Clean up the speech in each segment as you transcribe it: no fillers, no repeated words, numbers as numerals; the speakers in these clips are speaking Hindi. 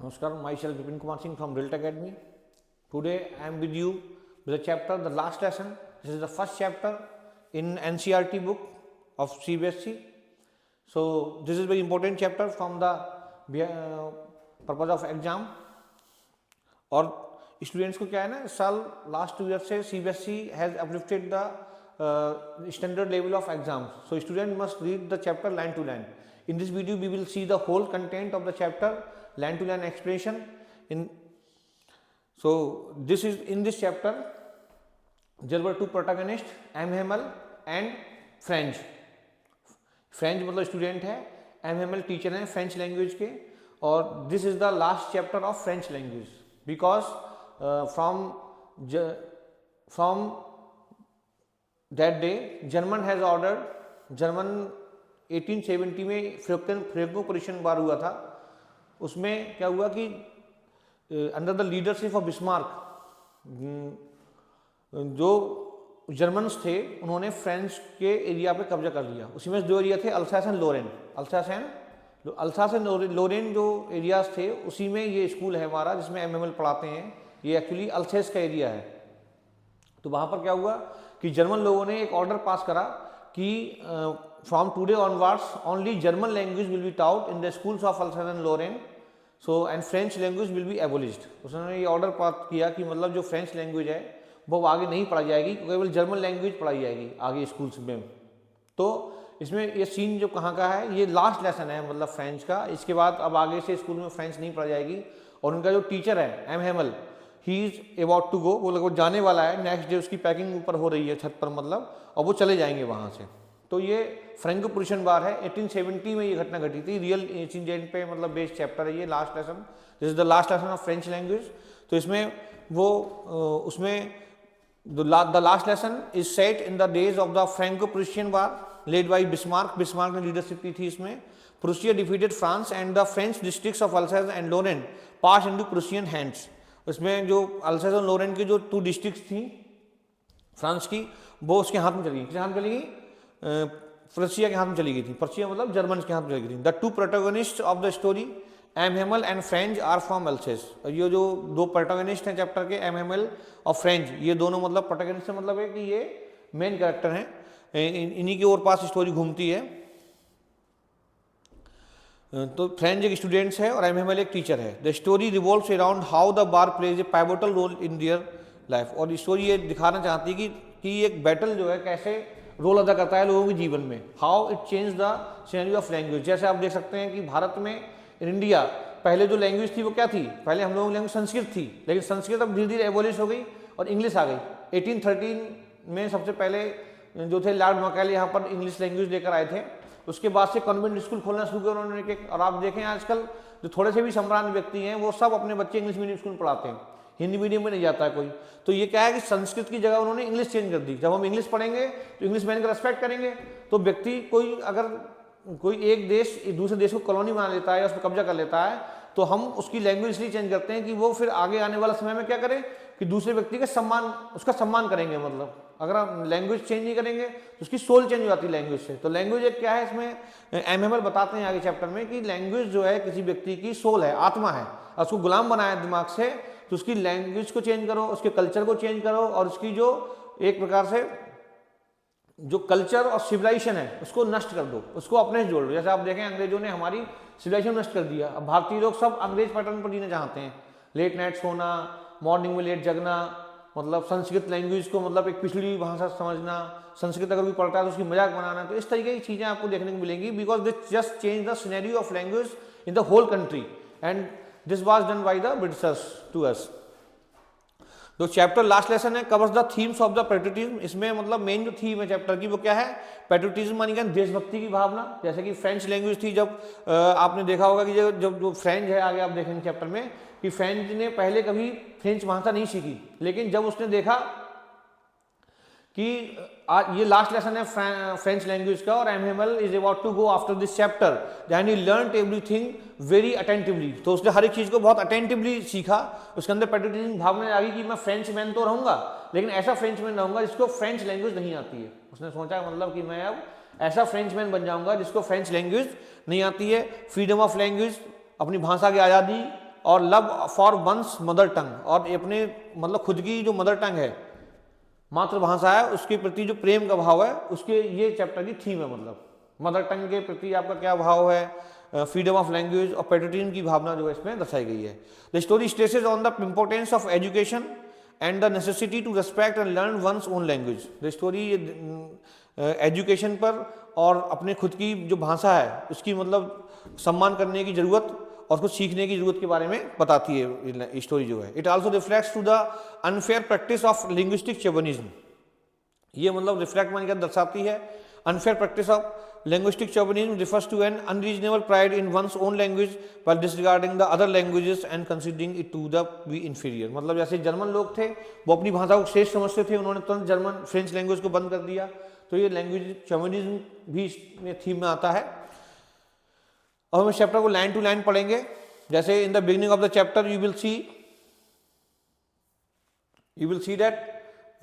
Namaskar, myself Vipin Kumar Singh from Delta Academy. Today I am with you with a chapter, the last lesson. This is the first chapter in NCERT book of CBSE. So this is very important chapter from the purpose of exam. और स्टूडेंट्स को क्या है ना, साल लास्ट 2 ईयर से CBSE has uplifted the standard level of exams. So student must read the chapter line to line. In this video we will see the whole content of the chapter, line to line explanation. So this is in this chapter there were two protagonists, M. Hamel and French. French मतलब स्टूडेंट है, M. Hamel टीचर हैं फ्रेंच लैंग्वेज के. और this is the last chapter of French language because from that day German has ordered. German 1870 में फ्रेंको परेशन वार हुआ था. उसमें क्या हुआ कि under the leadership of Bismarck जो जर्मन्स थे उन्होंने फ्रेंच के एरिया पे कब्जा कर लिया. उसी में दो एरिया थे, Alsace and Lorraine. Alsace and Lorraine जो एरियाज थे उसी में ये स्कूल है हमारा जिसमें MML पढ़ाते हैं. ये एक्चुअली अल्सेस का एरिया है. तो वहाँ पर क्या हुआ कि जर्मन लोगों ने एक ऑर्डर पास करा कि from today onwards only German language will be taught in the schools of Alsace and Lorraine. So and French language will be abolished. उसने ये ऑर्डर पास किया कि मतलब जो फ्रेंच लैंग्वेज है वो आगे नहीं पढ़ाई जाएगी, केवल जर्मन लैंग्वेज पढ़ाई जाएगी आगे स्कूल्स में. तो इसमें ये सीन जो कहाँ का है, ये लास्ट लेसन है मतलब फ्रेंच का. इसके बाद अब आगे से स्कूल में फ्रेंच नहीं पढ़ाई जाएगी. और उनका जो टीचर है M. Hamel, he is about to go. वो लगभग जाने वाला है. नेक्स्ट डे उसकी पैकिंग ऊपर हो रही है छत पर मतलब, और वो चले जाएंगे वहाँ से. तो ये फ्रेंको परेशन वार है. 1870 में ये घटना घटी थी. रियल इंसिडेंट पे मतलब बेस्ड चैप्टर है ये last lesson. This is the last lesson of French language. तो इसमें वो उसमें the last lesson is set in the days of the Franco Prussian war led by Bismarck. Bismarck ने लीडरशिप की थी इसमें. Prussia defeated France and the French districts of Alsace and Lorraine pass into Prussian hands. उसमें जो अल्सास और लोरेन की जो 2 डिस्ट्रिक्ट थी फ्रांस की, वो उसके हाथ में चली गई. किसके हाथ में चली गई? प्रूसिया के हाथ में चली गई थी. प्रूसिया मतलब जर्मन के हाथ में चली गई थी. The two protagonist of the story M. Hamel and French are from Alsace. ये जो दो प्रोटोगनिस्ट हैं चैप्टर के, M. Hamel और फ्रेंच, ये दोनों मतलब प्रोटोगनिस्ट मतलब है कि ये मेन कैरेक्टर हैं. इन्हीं के और पास स्टोरी घूमती है. तो फ्रेंच एक स्टूडेंट्स है और M. Hamel एक टीचर है. The story revolves around how the war plays a pivotal role in their life. और स्टोरी ये दिखाना चाहती है कि एक बैटल जो है कैसे रोल अदा करता है लोगों के जीवन में. How it change the scenario of language. जैसे आप देख सकते हैं कि भारत में, इन इंडिया, पहले जो लैंग्वेज थी वो क्या थी? पहले हम लोगों की लैंग्वेज संस्कृत थी. लेकिन संस्कृत अब धीरे धीरे एबोलिश हो गई और इंग्लिश आ गई. 1813 में सबसे पहले जो थे लॉर्ड मैकाले यहाँ पर इंग्लिश लैंग्वेज लेकर आए थे. उसके बाद से कॉन्वेंट स्कूल खोलना शुरू किया उन्होंने. और आप देखें आजकल जो थोड़े से भी सम्रांत व्यक्ति हैं वो सब अपने बच्चे इंग्लिश मीडियम स्कूल पढ़ाते हैं. हिंदी मीडियम में नहीं जाता है कोई. तो ये क्या है कि संस्कृत की जगह उन्होंने इंग्लिश चेंज कर दी. जब हम इंग्लिश पढ़ेंगे तो इंग्लिश मैन का रेस्पेक्ट करेंगे. तो व्यक्ति कोई एक देश दूसरे देश को कॉलोनी बना लेता है या उस पर कब्जा कर लेता है, तो हम उसकी लैंग्वेज इसलिए चेंज करते हैं कि वो फिर आगे आने वाला समय में क्या करे कि दूसरे व्यक्ति का उसका सम्मान करेंगे. मतलब अगर हम लैंग्वेज चेंज नहीं करेंगे तो उसकी सोल चेंज हो जाती है लैंग्वेज से. तो लैंग्वेज एक क्या है, इसमें M. Hamel बताते हैं आगे चैप्टर में कि लैंग्वेज जो है किसी व्यक्ति की सोल है, आत्मा है. और उसको गुलाम बनाया दिमाग से, तो उसकी लैंग्वेज को चेंज करो, उसके कल्चर को चेंज करो, और उसकी जो एक प्रकार से जो कल्चर और सिविलाइजेशन है उसको नष्ट कर दो, उसको अपने से जोड़ दो. जैसे आप देखें अंग्रेजों ने हमारी सिविलाइजेशन नष्ट कर दिया. अब भारतीय लोग सब अंग्रेज पैटर्न पर जीना चाहते हैं. लेट नाइट सोना, मॉर्निंग में लेट जगना, मतलब संस्कृत लैंग्वेज को मतलब एक पिछड़ी भाषा समझना, संस्कृत अगर भी पढ़ता है तो उसकी मजाक बनाना. तो इस तरीके की चीज़ें आपको देखने को मिलेंगी because this just change the scenario of language in the whole country and this was done by the Britishers to us. जो चैप्टर लास्ट लेसन है covers the themes of the patriotism. इसमें मतलब मेन जो थीम है चैप्टर की वो क्या है? पेट्रियटिज्म मानी क्या? देशभक्ति की भावना. जैसे कि फ्रेंच लैंग्वेज थी, जब आपने देखा होगा कि जब जो फ्रेंच है, आगे आप देखेंगे चैप्टर में कि फ्रेंच ने पहले कभी फ्रेंच भाषा नहीं सीखी. लेकिन जब उसने देखा कि ये लास्ट लेसन है फ्रेंच लैंग्वेज का और M. Hamel is about to go after this chapter then he learned everything very attentively. तो उसने हर एक चीज़ को बहुत अटेंटिवली सीखा. उसके अंदर पेट्रियटिज्म भावना आ गई कि मैं फ्रेंच मैन तो रहूँगा लेकिन ऐसा फ्रेंच मैन रहूँगा जिसको फ्रेंच लैंग्वेज नहीं आती है. उसने सोचा मतलब कि मैं अब ऐसा फ्रेंच मैन बन जाऊँगा जिसको फ्रेंच लैंग्वेज नहीं आती है. फ्रीडम ऑफ लैंग्वेज, अपनी भाषा की आज़ादी, और love for one's mother tongue, और अपने मतलब खुद की जो मदर टंग है, मातृभाषा है, उसके प्रति जो प्रेम का भाव है, उसके ये चैप्टर की थीम है। मतलब मदर टंग के प्रति आपका क्या भाव है, फ्रीडम ऑफ लैंग्वेज और पेट्रियटिज्म की भावना जो है इसमें दर्शाई गई है। The story stresses on the importance of education and the necessity to respect and learn one's own language. The story education पर और अपने खुद की जो भाषा है उसकी मतलब सम्मान करने की जरूरत और कुछ सीखने की जरूरत के बारे में बताती है स्टोरी जो है। It also reflects to the unfair practice of linguistic chauvinism. ये मतलब रिफ्लेक्ट मानी क्या दर्शाती है, unfair practice of linguistic chauvinism refers to an unreasonable pride in one's own language while disregarding the other languages and considering it to the be inferior। मतलब जैसे जर्मन लोग थे वो अपनी भाषा को श्रेष्ठ समझते थे, उन्होंने तुरंत जर्मन फ्रेंच लैंग्वेज को बंद कर दिया, तो ये लैंग्वेज चौविनिज्म भी इसमें थीम में आता है। और हम इस चैप्टर को लाइन टू लाइन पढ़ेंगे। जैसे in the beginning of the chapter you will see that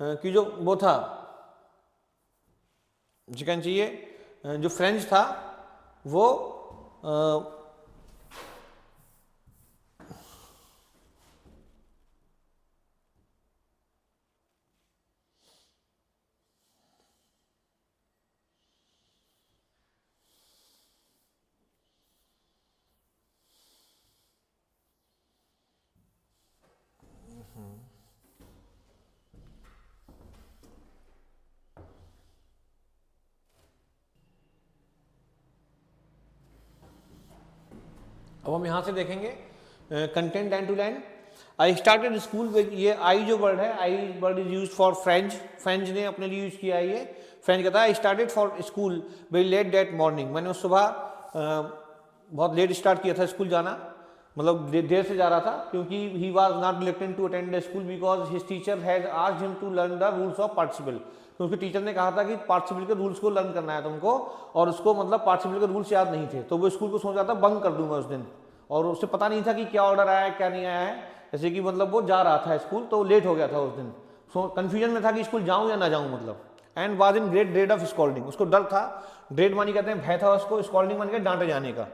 कि जो वो था जिकन चाहिए जो फ्रेंच था वो अब हम यहाँ से देखेंगे content line to line. I started school with, ये आई जो वर्ड है, I word is use for French, French ने अपने लिए यूज किया है ये। फ्रेंच कहता है I started for school very let that morning, मैंने उस सुबह बहुत लेट स्टार्ट किया था स्कूल जाना, मतलब देर से जा रहा था, क्योंकि he was not reluctant to attend the school because his teacher has asked him to learn the rules of participle. तो उसके टीचर ने कहा था कि पार्टिसिपल के रूल्स को लर्न करना है तुमको, और उसको मतलब पार्टिसिपल के रूल्स याद नहीं थे, तो वो स्कूल को सोच रहा था बंक कर दूंगा उस दिन, और उसे पता नहीं था कि क्या ऑर्डर आया है क्या नहीं आया है। जैसे कि मतलब वो जा रहा था स्कूल तो लेट हो गया था उस दिन, सो कन्फ्यूजन में था कि स्कूल जाऊँ या ना जाऊँ मतलब। And was in great dread of scolding, उसको डर था, ड्रेड मानी कहते हैं भय था उसको, स्कॉल्डिंग मान के डांटे जाने का,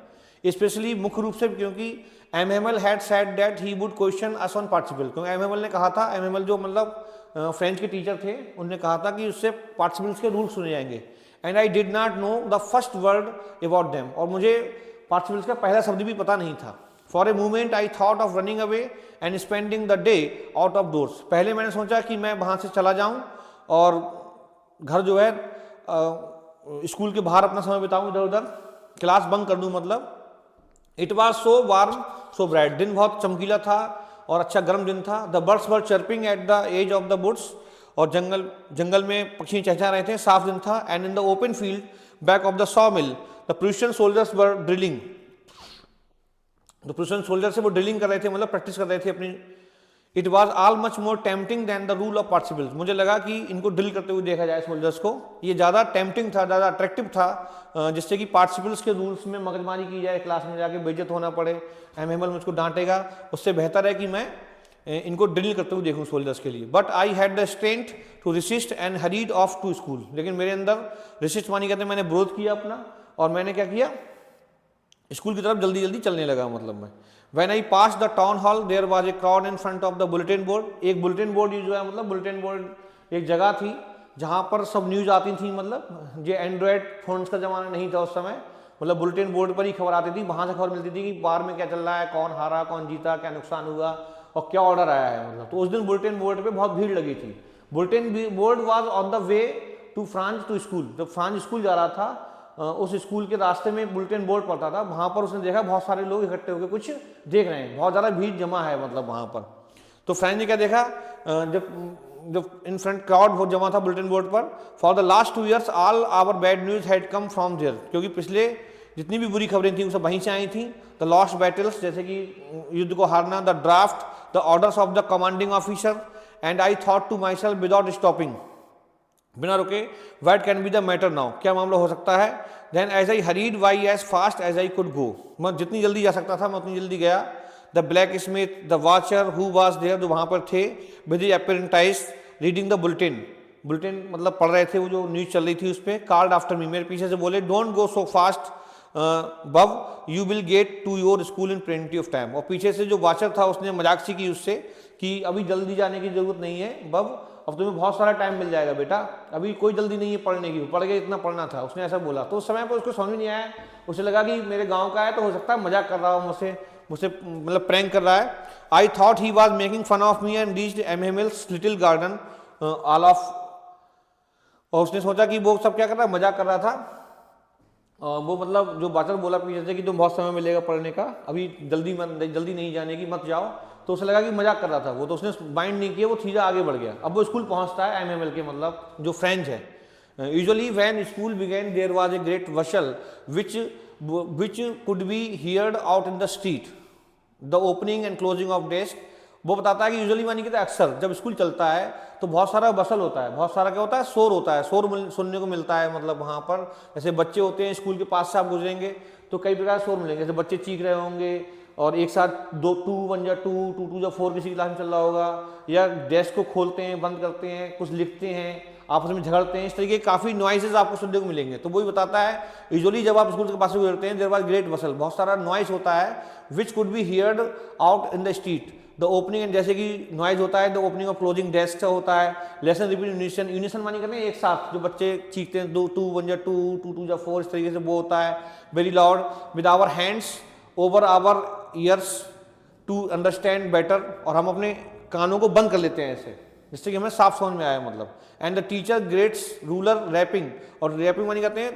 स्पेशली मुख्य रूप से क्योंकि MML had said that he would question us on participle, क्योंकि एमएमएल ने कहा था, एमएमएल जो मतलब फ्रेंच के टीचर थे, उन्होंने कहा था कि उससे पार्टिसिपल्स के रूल्स सुने जाएंगे। And I did not know the first word about them, और मुझे पार्टिसिपल्स का पहला शब्द भी पता नहीं था। For a moment I thought of running away and spending the day out of doors, पहले मैंने सोचा कि मैं वहाँ से चला जाऊँ और घर जो है स्कूल के बाहर अपना समय बिताऊँ, इधर उधर क्लास बंक कर दूँ मतलब। It was so warm so bright, दिन बहुत चमकीला था और अच्छा गर्म दिन था। The birds were chirping at the edge of the woods, और जंगल में पक्षी चहचहा रहे थे, साफ दिन था। And in the open field back of the saw mill the Prussian soldiers were drilling, तो प्रूशियन सोल्जर से वो ड्रिलिंग कर रहे थे, मतलब प्रैक्टिस कर रहे थे अपनी। It was all much more tempting than the rule of participles, मुझे लगा कि इनको ड्रिल करते हुए देखा जाए सोल्जर्स को, ये ज़्यादा टेम्पटिंग था, ज़्यादा अट्रैक्टिव था, जिससे कि पार्टिसिपल्स के रूल्स में मगजमारी की जाए, क्लास में जाके बेइज्जत होना पड़े, एमएमएल मुझको डांटेगा, उससे बेहतर है कि मैं इनको ड्रिल करते हुए देखूँ सोल्जर्स के लिए। But I had the strength to resist and hurried off to school, लेकिन मेरे अंदर रिसिस्ट मानी कहते हैं मैंने विरोध किया अपना, और मैंने क्या किया, स्कूल की तरफ जल्दी जल्दी चलने लगा मतलब मैं। When I passed the town hall, there was a crowd in front of the bulletin board, एक बुलेटिन बोर्ड जो है मतलब बुलेटिन बोर्ड एक जगह थी जहाँ पर सब न्यूज़ आती थी, मतलब ये एंड्रॉयड फोन्स का ज़माना नहीं था उस समय, मतलब बुलेटिन बोर्ड पर ही खबर आती थी, वहाँ से खबर मिलती थी कि बाहर में क्या चल रहा है, कौन हारा, कौन जीता, क्या नुकसान हुआ और क्या ऑर्डर आया है मतलब। तो उस दिन बुलेटिन बोर्ड पर बहुत भीड़ लगी थी। Bulletin board was on the way to Franz to school, जब फ्रांस स्कूल जा रहा था उस स्कूल के रास्ते में बुलेटिन बोर्ड पड़ता था, वहाँ पर उसने देखा बहुत सारे लोग इकट्ठे होकर कुछ देख रहे हैं, बहुत ज़्यादा भीड़ जमा है मतलब वहाँ पर। तो फ्रेंच ने क्या देखा, जब इन फ्रंट क्राउड बहुत जमा था बुलेटिन बोर्ड पर। For the last 2 years all our bad news had come from there, क्योंकि पिछले जितनी भी बुरी खबरें थी वो सब वहीं से आई थी। द लॉस्ट बैटल्स, जैसे कि युद्ध को हारना, the draft, the orders of the commanding officer, and I thought to myself without stopping, बिना रुके, what can be the matter now, क्या मामला हो सकता है। Then as I hurried by as fast as I could go, मैं जितनी जल्दी जा सकता था मैं उतनी जल्दी गया। The blacksmith, the watcher who was there, जो वहाँ पर थे, with the apprentice reading the bulletin, bulletin मतलब पढ़ रहे थे, वो जो न्यूज़ चल रही थी उस पर। कॉल्ड आफ्टर मी, मेरे पीछे से बोले, don't go so fast bub you will get to your school in plenty of time. और पीछे से जो वाचर था उसने मजाक सी की उससे कि अभी जल्दी जाने की जरूरत नहीं है बब, अब तुम्हें बहुत सारा टाइम मिल जाएगा बेटा, अभी कोई जल्दी नहीं है पढ़ने की, पढ़ के इतना पढ़ना था, उसने ऐसा बोला। तो उस समय पर उसको समझ नहीं आया, उसे लगा कि मेरे गांव का है तो हो सकता है मजाक कर रहा हो मुझसे मुझसे मतलब प्रैंक कर रहा है। I thought he was making fun of me and reached M Hamel's little garden all of. और उसने सोचा कि वो सब क्या कर रहा है, मजाक कर रहा था। वो मतलब जो बाचर बोला पीछे से कि तुम बहुत समय मिलेगा पढ़ने का, अभी जल्दी नहीं जाने की, मत जाओ, तो उसे लगा कि मजाक कर रहा था वो, तो उसने माइंड नहीं किया, वो सीधा आगे बढ़ गया। अब वो स्कूल पहुंचता है एमएमएल के मतलब जो फ्रेंच है। Usually when school began there was a great bustle which could be heard out in the street, the opening and closing of desk. वो बताता है कि यूजुअली मानी कि अक्सर जब स्कूल चलता है तो बहुत सारा बसल होता है, बहुत सारा क्या होता है, शोर होता है, शोर सुनने को मिलता है। मतलब वहाँ पर जैसे बच्चे होते हैं स्कूल के पास से आप गुजरेंगे तो कई प्रकार शोर मिलेंगे, जैसे बच्चे चीख रहे होंगे और एक साथ 2 1 2 2 2 4 किसी क्लास में चल रहा होगा, या डेस्क को खोलते हैं बंद करते हैं, कुछ लिखते हैं, आपस में झगड़ते हैं, इस तरीके के काफ़ी नॉइसेज आपको सुनने को मिलेंगे। तो वही बताता है यूजुअली जब आप स्कूल के पास से गुजरते हैं देयर वाज ग्रेट वसल, बहुत सारा नॉइस होता है, विच could be heard out in the street, the opening and जैसे कि नॉइज होता है the opening of closing desk होता है, लेसन रिपीट यूनिशन, यूनिशन मानी करते हैं एक साथ, जो बच्चे चीखते हैं 2 1 2 2 2 4, इस तरीके से वो होता है। Very loud with our hands over our ears to understand better, और हम अपने कानों को बंद कर लेते हैं ऐसे जिससे कि हमें साफ समझ में आया मतलब। And the teacher greats ruler rapping, और रैपिंग मानी करते हैं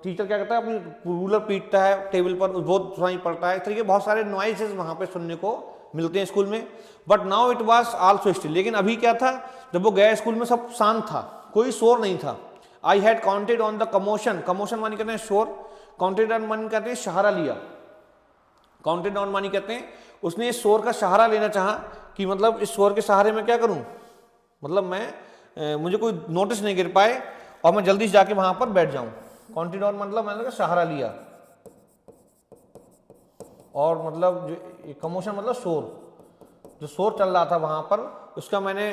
टीचर क्या करता है अपनी रूलर पीटता है टेबल पर, बहुत सुनाई पड़ता है, इस तरीके बहुत सारे नॉइसेज वहाँ पे सुनने को मिलते हैं स्कूल में। But now it was also still, लेकिन अभी क्या था, जब वो गया स्कूल में सब शांत था, कोई शोर नहीं था। I had counted on the commotion, commotion मानी कहते हैं शोर, काउंटेड ऑन मानी कहते हैं सहारा लिया, काउंटेड ऑन मानी कहते हैं उसने इस शोर का सहारा लेना चाहा कि मतलब इस शोर के सहारे में क्या करूं, मतलब मैं मुझे कोई नोटिस नहीं गिर पाए और मैं जल्दी से जाके वहां पर बैठ जाऊं। काउंटेड ऑन मतलब मैंने सहारा लिया, और मतलब जो कमोशन मतलब शोर, जो शोर चल रहा था वहां पर उसका मैंने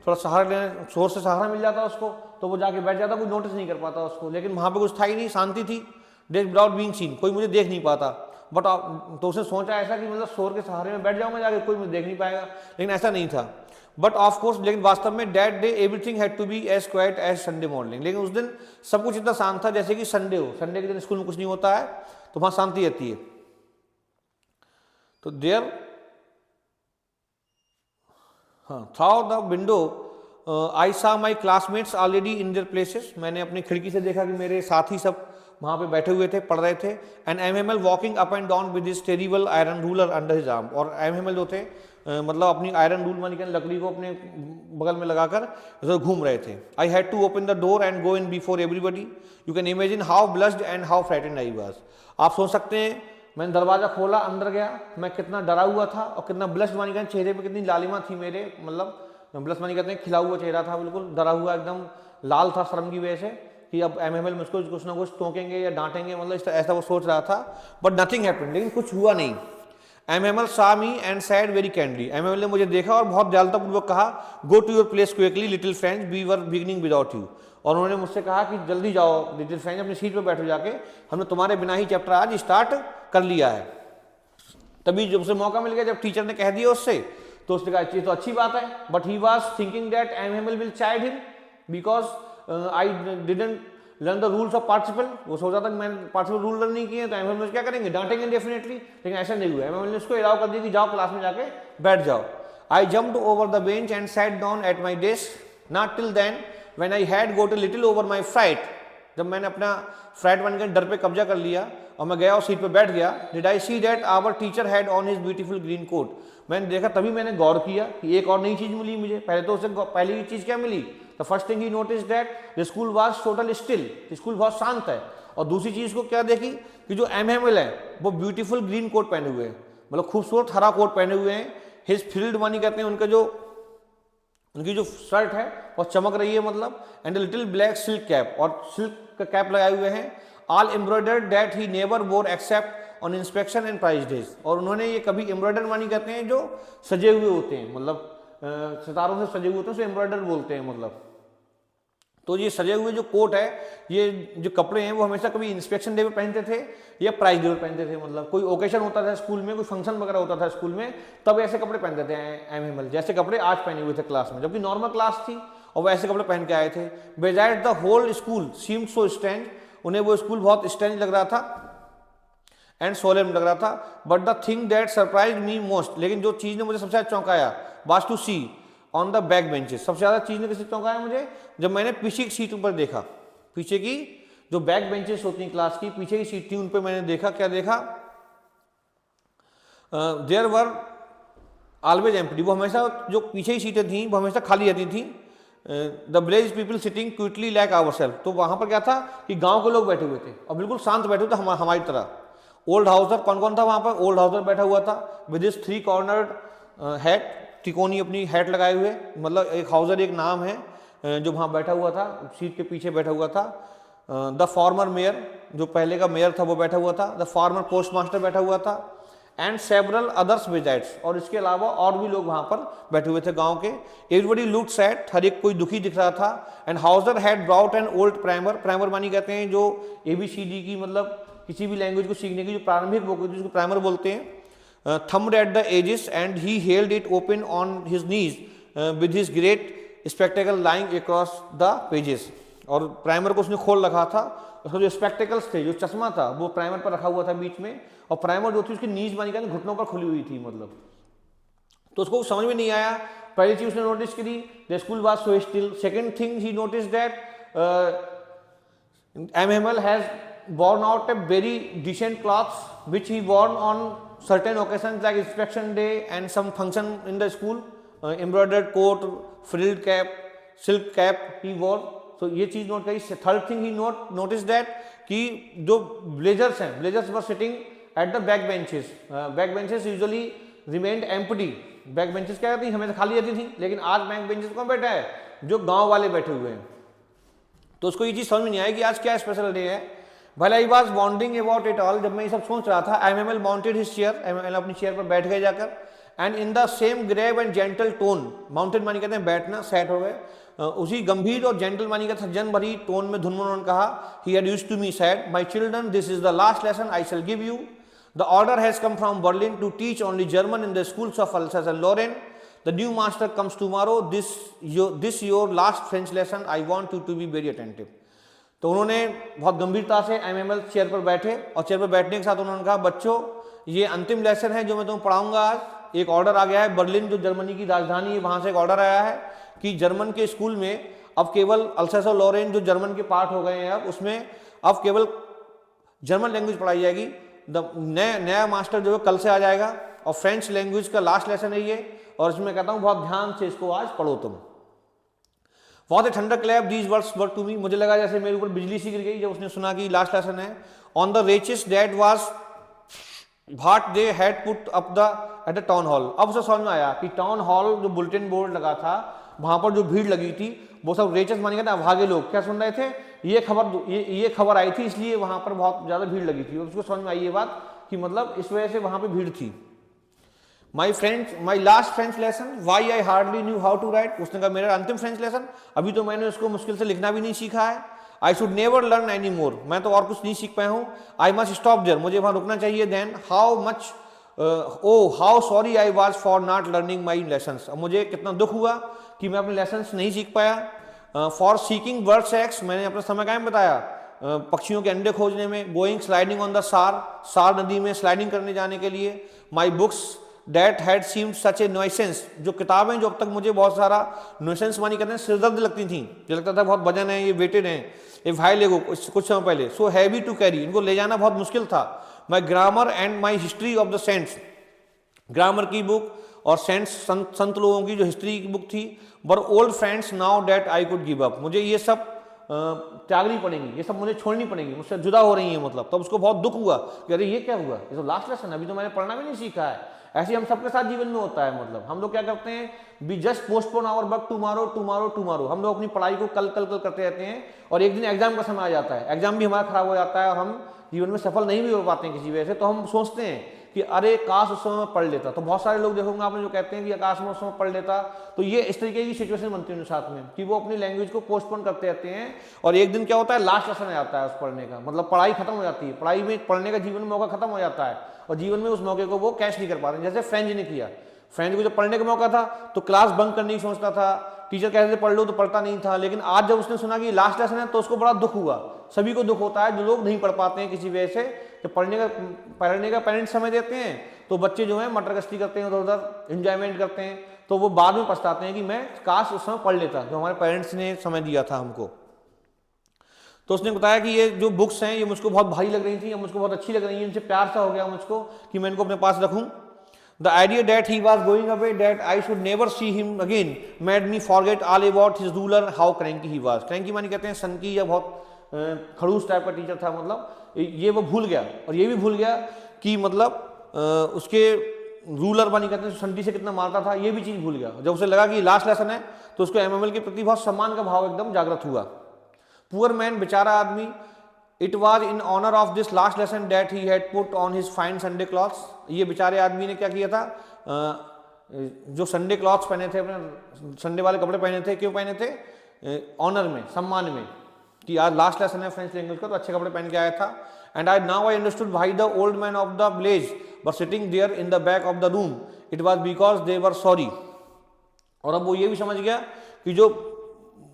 थोड़ा सहारा लेने, शोर से सहारा मिल जाता उसको तो वो जाके बैठ जाता, कोई नोटिस नहीं कर पाता उसको। लेकिन वहां पे कुछ था ही नहीं, शांति थी, डेस्क विदाउट बीइंग सीन, कोई मुझे देख नहीं पाता। बट तो उसने सोचा ऐसा कि मतलब शोर के सहारे में बैठ जाऊंगा जाके, कोई मुझे देख नहीं पाएगा, लेकिन ऐसा नहीं था। बट ऑफ कोर्स, लेकिन वास्तव में that day everything had to be as quiet as Sunday morning, लेकिन उस दिन सब कुछ इतना शांत था जैसे कि संडे हो, संडे के दिन स्कूल में कुछ नहीं होता है तो वहां शांति रहती है। तो there through the window I saw my classmates already in their places, मैंने अपनी खिड़की से देखा कि मेरे साथी सब वहां पे बैठे हुए थे, पढ़ रहे थे। And MML walking up and down with his terrible iron ruler under his arm, और एमएमएल जो थे मतलब अपनी आयरन रूल मानी लकड़ी को अपने बगल में लगाकर उधर घूम रहे थे। I had to open the door and go in before everybody, you can imagine how blushed and how frightened I was. आप सोच सकते हैं मैंने दरवाजा खोला, अंदर गया, मैं कितना डरा हुआ था और कितना ब्लश मानी कहते चेहरे पे कितनी लालिमा थी मेरे, मतलब ब्लश मानी कहते हैं खिला हुआ चेहरा था, बिल्कुल डरा हुआ, एकदम लाल था शर्म की वजह से कि अब एमएमएल मुझको कुछ ना कुछ टोकेंगे या डांटेंगे, मतलब ऐसा वो सोच रहा था। बट नथिंग हैपेंड, लेकिन कुछ हुआ नहीं। MML saw me and said very kindly, MML ने मुझे देखा और बहुत दयालुतापूर्वक कहा, go to your place quickly little friends, we were beginning without you, और उन्होंने मुझसे कहा कि जल्दी जाओ लिटिल फ्रेंड्स, अपनी सीट पर बैठो जाके, हमने तुम्हारे बिना ही चैप्टर आज स्टार्ट कर लिया है। तभी जब उसे मौका मिल गया, जब टीचर ने कह दिया उससे, तो उसने कहा ये तो अच्छी बात है। But he was thinking that MML will child him because I didn't learn the rules of participle, वो सोचा था कि मैंने पार्टिसिपल रूल लर्न नहीं किए तो एमएमएल क्या करेंगे, डांटेंगे डेफिनेटली, लेकिन ऐसा नहीं हुआ। एमएमएल ने उसको अलाउ कर दिया कि जाओ क्लास में जाके बैठ जाओ। I jumped over the bench and sat down at my desk, not till then when I had got a little over my fright, जब मैंने अपना फ्राइट बनकर डर पे कब्जा कर लिया और मैं गया और सीट पे बैठ गया। Did I see that our teacher had on his beautiful green coat, मैंने देखा, तभी मैंने गौर किया कि एक और नई चीज मिली मुझे। पहले तो उसे पहली चीज क्या मिली, the first thing he notice that the school was total still, school बहुत शांत है। और दूसरी चीज को क्या देखी कि जो एमएमएल है वो ब्यूटीफुल ग्रीन कोट पहने हुए हैं, मतलब खूबसूरत हरा कोट पहने हुए हैं। हिज फील्ड मानी कहते हैं उनकी जो शर्ट है वो चमक रही है, मतलब and little black silk cap, और सिल्क का कैप लगाए हुए हैं। All embroidered that he never wore except on inspection and prize days, और उन्होंने ये कभी एम्ब्रॉयडर मानी कहते हैं जो सजे हुए होते हैं, मतलब सितारों से सजे हुए होते हैं, उसे एम्ब्रॉयडर बोलते हैं मतलब। तो ये सजे हुए जो कोट है, ये जो कपड़े हैं, वो हमेशा कभी इंस्पेक्शन डे पे पहनते थे या प्राइज डे पे पहनते थे। मतलब कोई ओकेशन होता था स्कूल में, कोई फंक्शन वगैरह होता था स्कूल में, तब ऐसे कपड़े पहनते थे एमएमएल, जैसे कपड़े आज पहने हुए थे क्लास में, जबकि नॉर्मल क्लास थी और वो ऐसे कपड़े पहन के आए थे। Beside the whole school seemed so strange, उन्हें वो स्कूल बहुत स्ट्रेंज लग रहा था एंड सोलेम लग रहा था। But the thing that surprise me most, लेकिन जो चीज़ ने मुझे सबसे ज़्यादा चौंकाया, was to see on the back benches. सबसे ज़्यादा चीज़ ने किसी चौंकाया मुझे, जब मैंने पीछे की सीट पर देखा, पीछे की जो बैक बेंचेस होती हैं क्लास की, पीछे की सीट थी, उन पर मैंने देखा, क्या देखा, देयर वर ऑलवेज एम्प्टी, वो हमेशा जो पीछे की सीटें थी वो हमेशा खाली रहती थी। The village people sitting quietly like ourselves, तो वहाँ पर क्या था कि गाँव के लोग बैठे हुए थे और बिल्कुल शांत बैठे हुए थे हमारी तरह। ओल्ड हाउसर, कौन कौन था वहाँ पर, ओल्ड हाउसर बैठा हुआ था विद हिज 3 कॉर्नर्ड हैट, तिकोनी अपनी हैट लगाए हुए, मतलब एक हाउसर एक नाम है जो वहाँ बैठा हुआ था, सीट के पीछे बैठा हुआ था। द फॉर्मर मेयर, जो पहले का मेयर था वो बैठा हुआ था। द फॉर्मर पोस्ट मास्टर बैठा हुआ था एंड सेवरल अदर्स बिजाइड्स, और इसके अलावा और भी लोग वहाँ पर बैठे हुए थे गांव के। एवरीबडी लुक्ड सैड, हर एक कोई दुखी दिख रहा था। And Hauser had brought an old primer, primer मानी कहते हैं जो ABCD की, मतलब किसी भी लैंग्वेज को सीखने की जो प्रारंभिक बुक होती है उसको प्राइमर बोलते हैं। Thumbed at the edges and he held it open on his knees with his great spectacle lying across the pages, और प्राइमर को उसने खोल रखा था, उसका जो स्पेक्टेकल्स थे, जो चश्मा था, वो प्राइमर पर रखा हुआ था बीच में, और प्राइमर जो थी उसकी नीज मानी कहते घुटनों पर खुली हुई थी, मतलब। तो उसको समझ में नहीं आया। पहली चीज उसने नोटिस करी, the school was so still. Second thing he notice that MML has worn out a very decent clothes which he worn on certain occasions like inspection day and some function in the school, embroidered coat, frilled cap, silk cap he wore. So ये चीज नोट करी। Third thing he notice that कि जो ब्लेजर्स हैं, blazers were sitting at the back benches, back benches usually remained empty. Back benches क्या कहती हमें खाली रहती थी, लेकिन आज बैक बेंचेस कौन बैठा है, जो गांव वाले बैठे हुए हैं। तो उसको ये चीज समझ में नहीं आया कि आज क्या स्पेशल डे है। While I was wondering about it all, जब मैं ये सब सोच रहा था, MML mounted his chair, MML अपनी चेयर पर बैठ गए जाकर, and in the same grave and gentle tone, mounted मानी कहते हैं बैठना, सेट हो गए, उसी गंभीर और जेंटल मानी का सज्जन भरी टोन में धुन उन्होंने कहा, he had used to me said, my children, this is the last lesson I shall give you. The order has come from Berlin to teach only German in the schools of Alsace and Lorraine. The new master comes tomorrow, this your last French lesson, I want you to be very attentive. तो उन्होंने बहुत गंभीरता से MML चेयर पर बैठे, और चेयर पर बैठने के साथ उन्होंने कहा, बच्चों ये अंतिम लेसन है जो मैं तुम्हें पढ़ाऊंगा आज। एक ऑर्डर आ गया है, बर्लिन जो जर्मनी की राजधानी है, वहां से एक ऑर्डर आया है कि जर्मन के स्कूल में अब केवल अल्सास और लॉरेन जो जर्मन के पार्ट हो गए हैं, अब उसमें अब केवल जर्मन लैंग्वेज पढ़ाई जाएगी। नया मास्टर जो है कल से आ जाएगा, और फ्रेंच लैंग्वेज का लास्ट लेसन है ये, और इसमें कहता हूँ बहुत ध्यान से इसको आज पढ़ो तुम। बहुत a thunderclap these words were to me, मुझे लगा जैसे मेरे ऊपर बिजली सी गिर गई जब उसने सुना कि लास्ट लेसन है। On the reaches that was what they had put up the at the town hall. अब उसे समझ में आया कि टाउन हॉल जो बुलेटिन बोर्ड लगा था, वहां पर जो भीड़ लगी थी, वो सब रेचेस माने कहते अभागे लोग क्या सुन रहे थे, ये खबर आई थी, इसलिए वहां पर बहुत ज्यादा भीड़ लगी थी। और उसको समझ में आई ये बात कि मतलब इस वजह से वहां पर भीड़ थी। My last French lesson, why I hardly knew how to write. उसने कहा मेरा अंतिम फ्रेंच लेसन, अभी तो मैंने उसको मुश्किल से लिखना भी नहीं सीखा है। I should never learn any more, मैं तो और कुछ नहीं सीख पाया हूँ। आई मस्ट स्टॉप देयर, मुझे वहां रुकना चाहिए। Then how sorry I was for not learning my lesson, मुझे कितना दुख हुआ कि मैं अपने लेसन नहीं सीख पाया। फॉर सीकिंग बर्ड सेक्स, मैंने अपना समय कायम बताया पक्षियों के अंडे खोजने में। गोइंग स्लाइडिंग ऑन द सार नदी में स्लाइडिंग करने जाने के लिए। My books That had seemed such a nuisance, जो किताबें जो अब तक मुझे बहुत सारा nuisance मानी करते हैं, सिरदर्द लगती थी, जो लगता था बहुत वजन है, ये वेटेड हैं, ये भाई लेगो कुछ समय पहले। सो हैवी टू कैरी, इनको ले जाना बहुत मुश्किल था। My grammar and my history of the saints, grammar की बुक और सेंट्स संत लोगों की जो हिस्ट्री की बुक थी। Were old friends now that I could give up, मुझे ये सब त्यागनी पड़ेंगी, ये सब मुझे छोड़नी पड़ेंगी, मुझसे जुदा हो रही है। मतलब तब उसको बहुत दुख हुआ कि अरे ये क्या हुआ, ये तो लास्ट लेसन, अभी तो मैंने पढ़ना भी नहीं सीखा है। ऐसे हम सबके साथ जीवन में होता है। मतलब हम लोग क्या करते हैं, we just postpone our work tomorrow tomorrow tomorrow, हम लोग अपनी पढ़ाई को कल कल कल करते रहते हैं, और एक दिन एग्जाम का समय आ जाता है, एग्जाम भी हमारा खराब हो जाता है, और हम जीवन में सफल नहीं भी हो पाते हैं किसी वजह से, तो हम सोचते हैं कि अरे काश उस समय मैं पढ़ लेता। तो बहुत सारे लोग देखोगे आपने जो कहते हैं कि काश मैं उस समय पढ़ लेता, तो ये इस तरीके की सिचुएशन बनती है उनके साथ में कि वो अपनी लैंग्वेज को पोस्टपोन करते रहते हैं, और एक दिन क्या होता है, लास्ट लेसन आ जाता है उस पढ़ने का, मतलब पढ़ाई खत्म हो जाती है, पढ़ाई में पढ़ने का जीवन में मौका खत्म हो जाता है, और जीवन में उस मौके को वो कैच नहीं कर पाते। जैसे फ्रेंच ने किया, फ्रेंच को जब पढ़ने का मौका था तो क्लास बंक करने की सोचता था, टीचर कहते थे पढ़ लो तो पढ़ता नहीं था, लेकिन आज जब उसने सुना कि लास्ट लेसन है तो उसको बड़ा दुख हुआ। सभी को दुख होता है जो लोग नहीं पढ़ पाते हैं किसी वजह से, जब पढ़ने का पेरेंट्स समय देते हैं तो बच्चे जो है मटर गश्ती करते हैं, उधर उधर एंजॉयमेंट करते हैं, तो वो बाद में पछताते हैं कि मैं काश उस समय पढ़ लेता जो हमारे पेरेंट्स ने समय दिया था हमको। तो उसने बताया कि ये जो बुक्स हैं ये मुझको बहुत भारी लग रही थी, मुझको बहुत अच्छी लग रही है, इनसे प्यार सा हो गया मुझको कि मैं इनको अपने पास रखूं। The idea that he was going away, that I should never see him again, made me forget all about his ruler, how cranky he was. Cranky मानी कहते हैं सनकी या बहुत खड़ूस टाइप का टीचर था, मतलब ये वो भूल गया, और ये भी भूल गया कि मतलब उसके रूलर मानी कहते हैं संटी से कितना मारता था, ये भी चीज़ भूल गया। जब उसे लगा कि लास्ट लेसन है तो उसको एमएमएल के प्रति बहुत सम्मान का भाव एकदम जागृत हुआ। पुअर मैन, बेचारा आदमी, it was in honour of this last lesson that he had put on his fine Sunday clothes. ये बेचारे आदमी ने क्या किया था, जो संडे क्लॉथ्स पहने थे, अपने संडे वाले कपड़े पहने थे, क्यों पहने थे, ऑनर में, सम्मान में, कि आज लास्ट लेसन है फ्रेंच लैंग्वेज का तो अच्छे कपड़े पहन के आया था। And I now I understood why the old man of the village were sitting there in the back of the room, it was because they were sorry. और अब वो ये भी समझ गया कि जो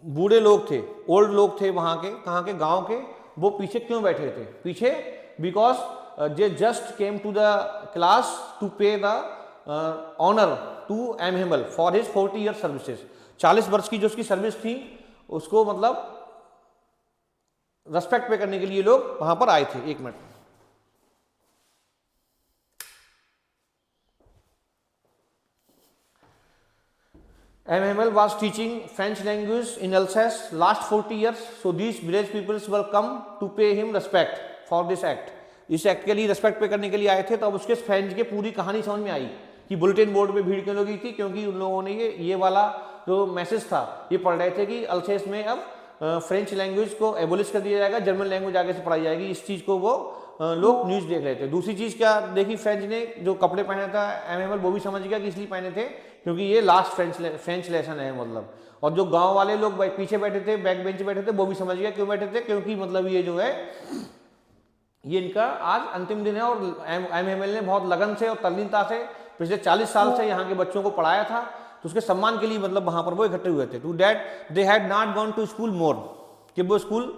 बूढ़े लोग थे, ओल्ड लोग थे वहाँ के, कहाँ के, गाँव के, वो पीछे क्यों बैठे थे, पीछे because they just came to the class to pay the honour to M Hamel for his 40 year services. 40 वर्ष की जो उसकी सर्विस थी उसको मतलब रेस्पेक्ट पे करने के लिए लोग वहां पर आए थे। एक minute, एमहेमल was teaching French language in Alsace last 40 years, so these village peoples were come to pay him respect for this act. इस एक्ट के लिए रेस्पेक्ट पे करने के लिए आए थे। तो अब उसके फ्रेंच के पूरी कहानी समझ में आई कि बुलेटिन बोर्ड पे भीड़ क्यों लगी थी, क्योंकि उन लोगों ने ये वाला जो मैसेज था ये पढ़ रहे थे कि अल्सेस में अब फ्रेंच लैंग्वेज को एबोलिश कर दिया जाएगा, जर्मन लैंग्वेज आगे से पढ़ाई जाएगी। इस चीज़ को वो लोग न्यूज़ देख रहे थे। दूसरी चीज़ क्या देखी फ्रेंच ने, जो कपड़े पहना था एमहेमल, वो भी समझ गया कि इसलिए पहने थे क्योंकि ये लास्ट फ्रेंच लेसन है मतलब। और जो गांव वाले लोग पीछे बैठे थे, बैक बेंच बैठे थे, वो भी समझ गया क्यों बैठे थे, क्योंकि मतलब ये जो है ये इनका आज अंतिम दिन है। और एमहेमल ने बहुत लगन से और तल्लीनता से पिछले 40 साल से यहाँ के बच्चों को पढ़ाया था, तो उसके सम्मान के लिए मतलब वहां पर वो इकट्ठे हुए थे। To that they had not gone to school more, कि वो school,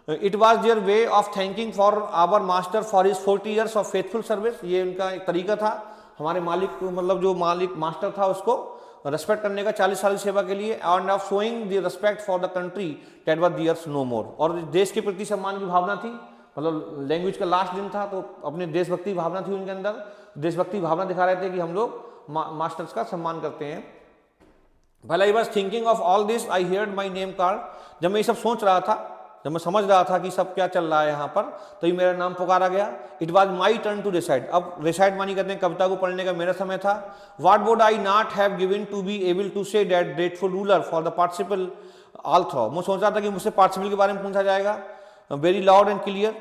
it was their way of thanking for our master for his 40 years of faithful service. ये उनका एक तरीका था हमारे मालिक को, मतलब जो मालिक मास्टर था उसको रेस्पेक्ट करने का 40 साल की सेवा के लिए, and of showing the respect for the country that was theirs no more. और देश के प्रति सम्मान की भावना थी, मतलब लैंग्वेज का लास्ट दिन था तो अपने देशभक्ति भावना थी उनके अंदर, देशभक्ति भावना दिखा रहे थे कि हम लोग मास्टर्स का सम्मान करते हैं। While I was thinking of all this, I heard my name called. जब मैं ये सब सोच रहा था, जब मैं समझ रहा था कि सब क्या चल रहा है यहाँ पर, तो ये मेरा नाम पुकारा गया। It was my turn to recite. अब recite मानी कहते हैं कविता को पढ़ने का मेरा समय था। What would I not have given to be able to say that grateful ruler for the participle all through. मैं सोच रहा था कि मुझसे participle के बारे में पूछा जाएगा, very loud and clear.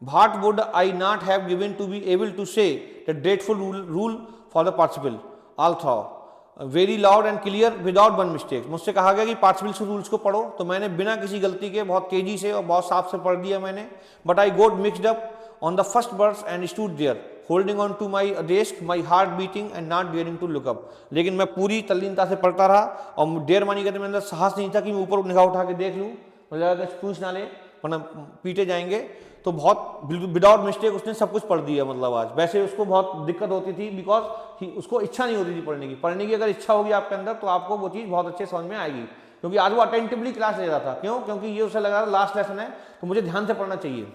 What would I not have given to be able to say that grateful rule for the participle all through, very loud and clear without one mistake. मुझसे कहा गया कि पार्टिसिपल के रूल्स को पढ़ो, तो मैंने बिना किसी गलती के बहुत तेजी से और बहुत साफ से पढ़ दिया मैंने। But I got mixed up on the first words and stood there holding on to my desk, my heart beating and not daring to look up. लेकिन मैं पूरी तल्लीनता से पढ़ता रहा और डेयर मानी कहते मेरे अंदर साहस नहीं था कि मैं ऊपर निगाह उठा के देख लूँ, मुझे लगा कि पूछ ना ले वरना पीटे जाएंगे। तो बहुत विदाउट मिस्टेक उसने सब कुछ पढ़ दिया। मतलब आज वैसे उसको बहुत दिक्कत होती थी बिकॉज उसको इच्छा नहीं होती थी पढ़ने की अगर इच्छा होगी आपके अंदर तो आपको वो चीज़ बहुत अच्छे समझ में आएगी, क्योंकि आज वो अटेंटिवली क्लास ले रहा था। क्यों? क्योंकि ये उसे लगा लास्ट लेसन है तो मुझे ध्यान से पढ़ना चाहिए।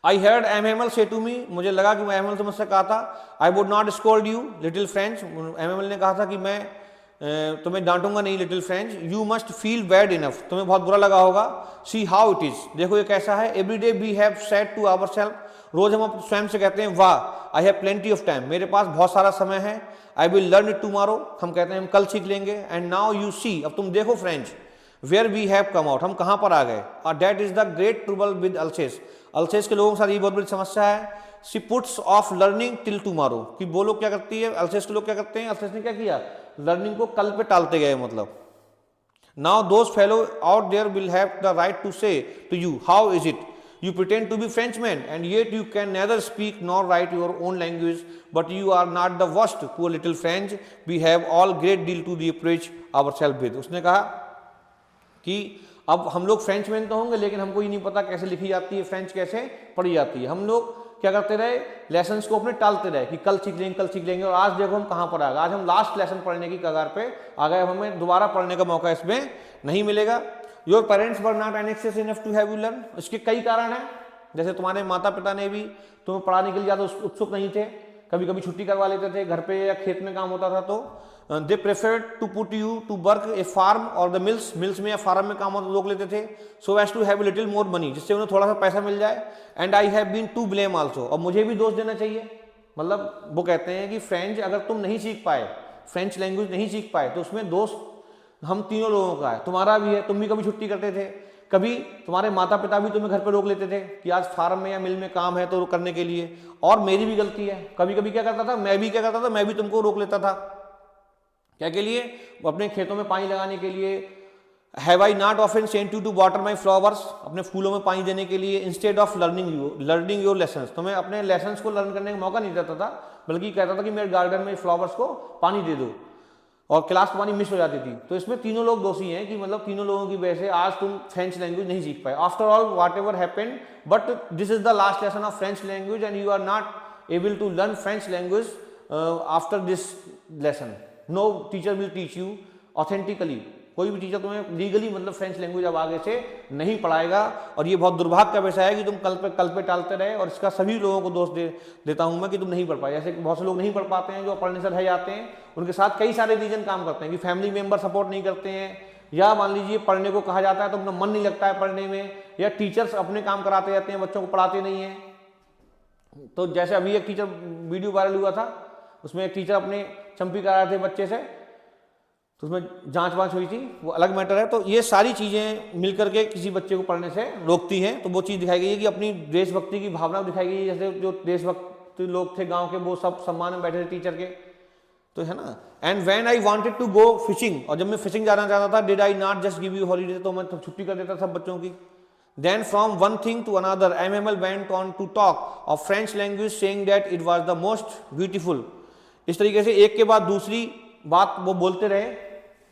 आई हर्ड एमहेमल से टू मी, मुझे लगा कि एमहेमल से मुझसे कहा था, I would not scold you little French. M Hamel ने कहा था कि मैं तुम्हें डांटूंगा नहीं little French, you must feel bad enough, तुम्हें बहुत बुरा लगा होगा। सी हाउ इट इज, देखो ये कैसा है। Every day we have said to our self, रोज हम स्वयं से कहते हैं वाह I have plenty of time, मेरे पास बहुत सारा समय है। I will learn it tomorrow, हम कहते हैं हम कल सीख लेंगे। एंड नाउ यू सी, अब तुम देखो French, where we have come out, हम कहाँ पर आ गए। और that is the great trouble with Alsace, Alsace के लोगों के साथ ये बहुत बड़ी समस्या है। She puts off learning till tomorrow, कि वो लोग क्या करती है, अल्सेस के लोग क्या करते हैं, अल्सेस ने क्या किया, लर्निंग को कल पे टालते गए मतलब। Now those fellow out there will have the right to say to you how is it, you pretend to be Frenchman and yet you can neither speak nor write your own language, but you are not the worst, poor little French, we have all great deal to reproach ourselves with। उसने कहा कि अब हम लोग फ्रेंचमैन तो होंगे लेकिन हमको ये नहीं पता कैसे लिखी जाती है, फ्रेंच कैसे पढ़ी जाती है। हम लोग क्या करते रहे, लेसन्स को अपने टालते रहे कि कल सीख लेंगे कल सीख लेंगे, और आज देखो हम कहाँ पर आ गए, आज हम लास्ट लेसन पढ़ने की कगार पे आ गए, हमें दोबारा पढ़ने का मौका इसमें नहीं मिलेगा। Your parents were not anxious enough to have you learn, इसके कई कारण हैं, जैसे तुम्हारे माता पिता ने भी तुम्हें पढ़ाने के लिए ज़्यादा उत्सुक नहीं थे, कभी कभी छुट्टी करवा लेते थे, घर पे या खेत में काम होता था तो they preferred to put you to work a farm और द मिल्स, मिल्स में या फार्म में काम होता रोक लेते थे, so as to have little more money, जिससे उन्हें थोड़ा सा पैसा मिल जाए। And I have been to blame also, और मुझे भी दोष देना चाहिए, मतलब वो कहते हैं कि फ्रेंच अगर तुम नहीं सीख पाए, फ्रेंच लैंग्वेज नहीं सीख पाए, तो उसमें दोष हम तीनों लोगों का है, तुम्हारा भी है, तुम भी कभी छुट्टी करते थे, कभी तुम्हारे माता पिता भी तुम्हें घर पे रोक लेते थे कि आज फार्म में या मिल में काम है तो करने के लिए, और मेरी भी गलती है, कभी कभी क्या करता था, मैं भी क्या करता था, मैं भी तुमको रोक लेता था, क्या के लिए, अपने खेतों में पानी लगाने के लिए। Have I not often sent you to water my flowers, अपने फूलों में पानी देने के लिए, instead of learning your lessons, तुम्हें अपने लेसन्स को लर्न करने का मौका नहीं देता था, बल्कि कहता था कि मेरे गार्डन में फ्लावर्स को पानी दे दो, और क्लास पानी मिस हो जाती थी। तो इसमें तीनों लोग दोषी हैं कि मतलब तीनों लोगों की वजह से आज तुम फ्रेंच लैंग्वेज नहीं सीख पाए। After all whatever happened, but this is the last lesson of French language and you are not able to learn French language after this lesson. No teacher will teach you authentically, कोई भी टीचर तुम्हें लीगली मतलब फ्रेंच लैंग्वेज अब आगे से नहीं पढ़ाएगा। और ये बहुत दुर्भाग्य का विषय है कि तुम कल पे टालते रहे, और इसका सभी लोगों को दोष देता हूं मैं कि तुम नहीं पढ़ पाए। जैसे कि बहुत से लोग नहीं पढ़ पाते हैं, जो पढ़ने से रह जाते हैं, उनके साथ कई सारे रीजन काम करते हैं कि फैमिली मेंबर सपोर्ट नहीं करते हैं, या मान लीजिए पढ़ने को कहा जाता है तो उनका मन नहीं लगता है पढ़ने में, या टीचर्स अपने काम कराते जाते हैं, बच्चों को पढ़ाते नहीं है। तो जैसे अभी एक टीचर वीडियो वायरल हुआ था, उसमें एक टीचर अपने चंपी करा रहे थे बच्चे से, तो उसमें जांच वांच हुई थी, वो अलग मैटर है। तो ये सारी चीज़ें मिलकर के किसी बच्चे को पढ़ने से रोकती हैं। तो वो चीज़ दिखाई गई है कि अपनी देशभक्ति की भावना दिखाई गई है, जैसे जो देशभक्ति लोग थे गांव के, वो सब सम्मान में बैठे थे टीचर के, तो है ना। And when I wanted to go fishing, और जब मैं फिशिंग जाना चाहता था, did I not just give you holiday, तो मैं छुट्टी कर देता सब बच्चों की। Then from one thing to another, MML went on to talk of French language, saying that it was the most beautiful। इस तरीके से एक के बाद दूसरी बात वो बोलते रहे,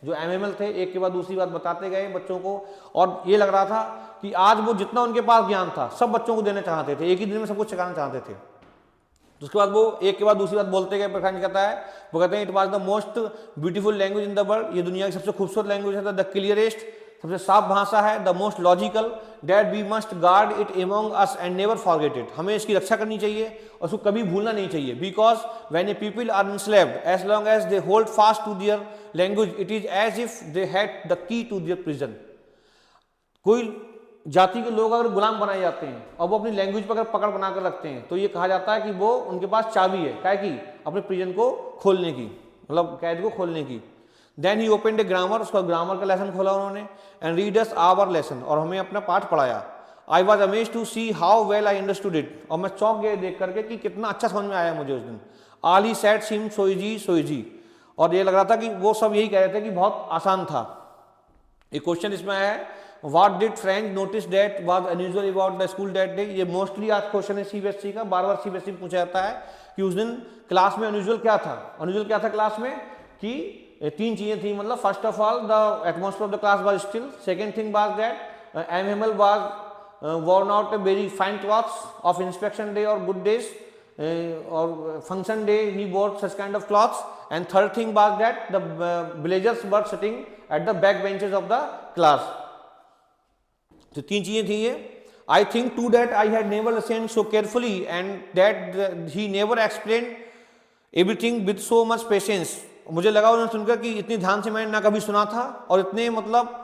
जो MML थे एक के बाद दूसरी बात बताते गए बच्चों को, और ये लग रहा था कि आज वो जितना उनके पास ज्ञान था सब बच्चों को देना चाहते थे, एक ही दिन में सब कुछ सिखाना चाहते थे। तो उसके बाद वो एक के बाद दूसरी बात बोलते गए। फ्रेंच कहता है, वो कहते हैं it was the most beautiful language in the world, ये दुनिया की सबसे खूबसूरत लैंग्वेज है, द क्लियरेस्ट, सबसे साफ भाषा है, the most logical, that we must guard it among us and never forget it, हमें इसकी रक्षा करनी चाहिए और उसको कभी भूलना नहीं चाहिए। Because when a people are enslaved, as long as they hold fast to their language, it is as if they had the key to their prison. कोई जाति के लोग अगर गुलाम बनाए जाते हैं और वो अपनी लैंग्वेज पर अगर पकड़ बनाकर रखते हैं, तो ये कहा जाता है कि वो उनके पास चाबी है, क्या की, अपने प्रिजन को खोलने की, मतलब कैद को खोलने की। Then he opened a grammar, उसका ग्रामर का लेसन खोला उन्होंने, and read us our lesson, और हमें अपना पाठ पढ़ाया। I was amazed to see how well I understood it, और मैं चौंक गया देख करके कि कितना अच्छा समझ में आया मुझे उस दिन। ऑल ही सेड सीम सोइजी, और ये लग रहा था कि वो सब यही कह रहे थे कि बहुत आसान था। एक क्वेश्चन इसमें आया है, what did French notice that was unusual about the school that day. ये मोस्टली आज क्वेश्चन है सीबीएसई का, बार बार सीबीएसई में पूछा जाता है कि उस दिन क्लास में अनयूजुअल क्या था। अनयूजुअल क्या था क्लास में, कि तीन चीजें थी, मतलब first of all the atmosphere of the class was still, second thing was that MML was worn out a very fine clothes of inspection day or good days or function day, he wore such kind of clothes, and third thing was that the villagers were sitting at the back benches of the class। तो तीन चीजें थी ये। I think too that I had never listened so carefully and that he never explained everything with so much patience। मुझे लगा उन्होंने सुनकर कि इतनी ध्यान से मैंने ना कभी सुना था, और इतने मतलब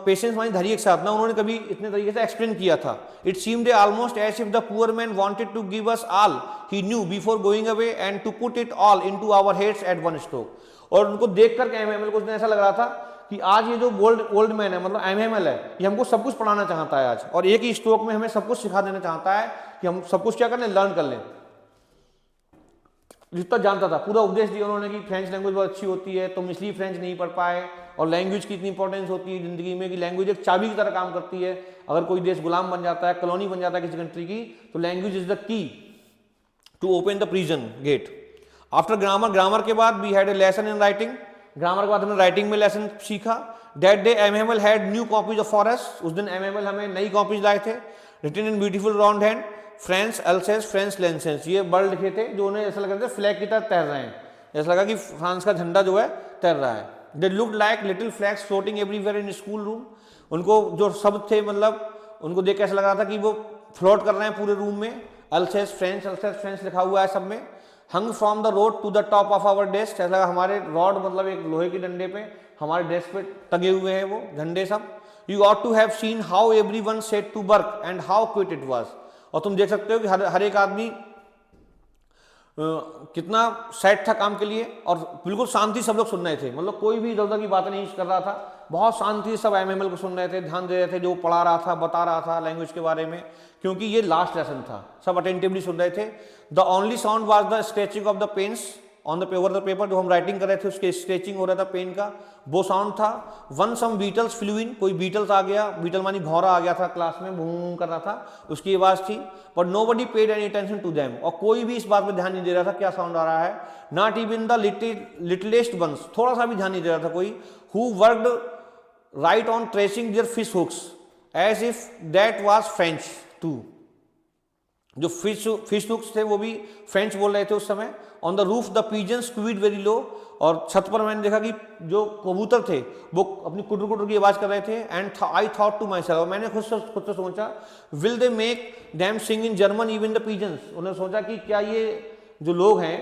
पेशेंस वाली धैर्य के साथ ना उन्होंने कभी इतने तरीके से एक्सप्लेन किया था। It seemed almost as if the poor man wanted to give us all he knew before going away and to put it all into our heads at one stroke. और उनको देख कर एमएमएल को ऐसा लग रहा था कि आज ये जो ओल्ड मैन है, मतलब एमएमएल है, ये हमको सब कुछ पढ़ाना चाहता है आज, और एक ही स्ट्रोक में हमें सब कुछ सिखा देना चाहता है कि हम सब कुछ क्या कर लें, लर्न कर लें। जितना जानता था पूरा उपदेश दिया उन्होंने कि फ्रेंच लैंग्वेज बहुत अच्छी होती है, तुम इसलिए फ्रेंच नहीं पढ़ पाए, और लैंग्वेज की इतनी इंपॉर्टेंस होती है जिंदगी में कि लैंग्वेज एक चाबी की तरह काम करती है। अगर कोई देश गुलाम बन जाता है, कॉलोनी बन जाता है किसी कंट्री की, तो language is the key to open the prison gate. After grammar के बाद we had a lesson in writing, grammar के बाद हमने राइटिंग में लेसन सीखा। That day M Hamel had new copies of forest, उस दिन एमएमएल हमें नई कॉपीज लाए थे। Written in beautiful round hand, French Alsace French lessons, ये वर्ड लिखे थे जो उन्हें ऐसा लग रहा था फ्लैग की तरह तैर रहे हैं, ऐसा लगा कि फ्रांस का झंडा जो है तैर रहा है। They looked like little flags floating everywhere in school room, उनको जो शब्द थे मतलब उनको देख के ऐसा लग रहा था कि वो फ्लोट कर रहे हैं पूरे रूम में। अल्सेस फ्रेंच लिखा हुआ है सब में। Hung from the rod to the top of our desk, ऐसा लगा हमारे रॉड मतलब एक लोहे के डंडे पे हमारे डेस्क पे टंगे हुए हैं वो झंडे सब। You ought to have seen how everyone set to work and how quiet it was, और तुम देख सकते हो कि हर एक आदमी कितना सेट था काम के लिए, और बिल्कुल शांति सब लोग सुन रहे थे, मतलब कोई भी इधर उधर की बातें नहीं कर रहा था, बहुत शांति सब एमएमएल को सुन रहे थे, ध्यान दे रहे थे जो पढ़ा रहा था, बता रहा था लैंग्वेज के बारे में, क्योंकि ये लास्ट लेसन था, सब अटेंटिवली सुन रहे थे। The only sound was the scratching of the pens on the paper, जो हम राइटिंग कर रहे थे उसके स्क्रैचिंग हो रहा था पेन का, वो साउंड था। वन सम बीटल्स फ्लू इन, कोई बीटल्स आ गया, बीटल मानी भौरा आ गया था क्लास में, बूम कर रहा था, उसकी आवाज थी। But nobody paid any attention to them, और कोई भी इस बात पे ध्यान नहीं दे रहा था क्या साउंड आ रहा है, not even the littlest ones, थोड़ा सा भी ध्यान नहीं दे रहा था कोई, who worked right on tracing their fish hooks as if that was French too, जो फिश हुक्स थे वो भी फ्रेंच बोल रहे थे उस समय। On the roof the pigeons cooed very low, और छत पर मैंने देखा कि जो कबूतर थे वो अपनी कुटर कुटर की आवाज कर रहे थे। And I thought to myself, और मैंने खुद से सोचा, will they make them sing in German even the pigeons, उन्होंने सोचा कि क्या ये जो लोग हैं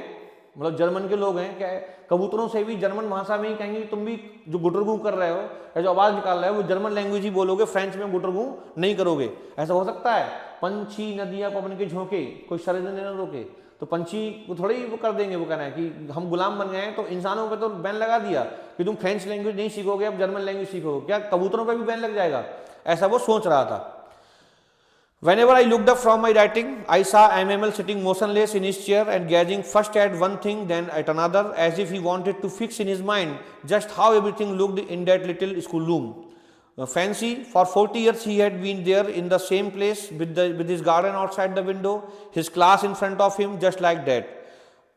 मतलब जर्मन के लोग हैं, क्या कबूतरों से भी जर्मन भाषा में ही कहेंगे तुम भी जो गुटरगू कर रहे हो या जो आवाज निकाल रहे हो वो जर्मन लैंग्वेज ही बोलोगे, फ्रेंच में गुटरगू नहीं करोगे, ऐसा हो सकता है? पंछी नदियां पवन के झोंके कोई षड्यंत्र न रोके, तो पंछी वो थोड़े ही वो कर देंगे, वो कहना है कि हम गुलाम बन गए हैं तो इंसानों पे तो बैन लगा दिया कि तुम फ्रेंच लैंग्वेज नहीं सीखोगे, अब जर्मन लैंग्वेज सीखोगे, क्या कबूतरों पे भी बैन लग जाएगा? ऐसा वो सोच रहा था। Whenever I looked up from my writing, I saw MML sitting motionless in his chair and gazing first at one thing then at another, as if he wanted to fix in his mind just how everything looked in that little schoolroom. Fancy, for 40 years he had been there in the same place with his garden outside the window, his class in front of him, just like that.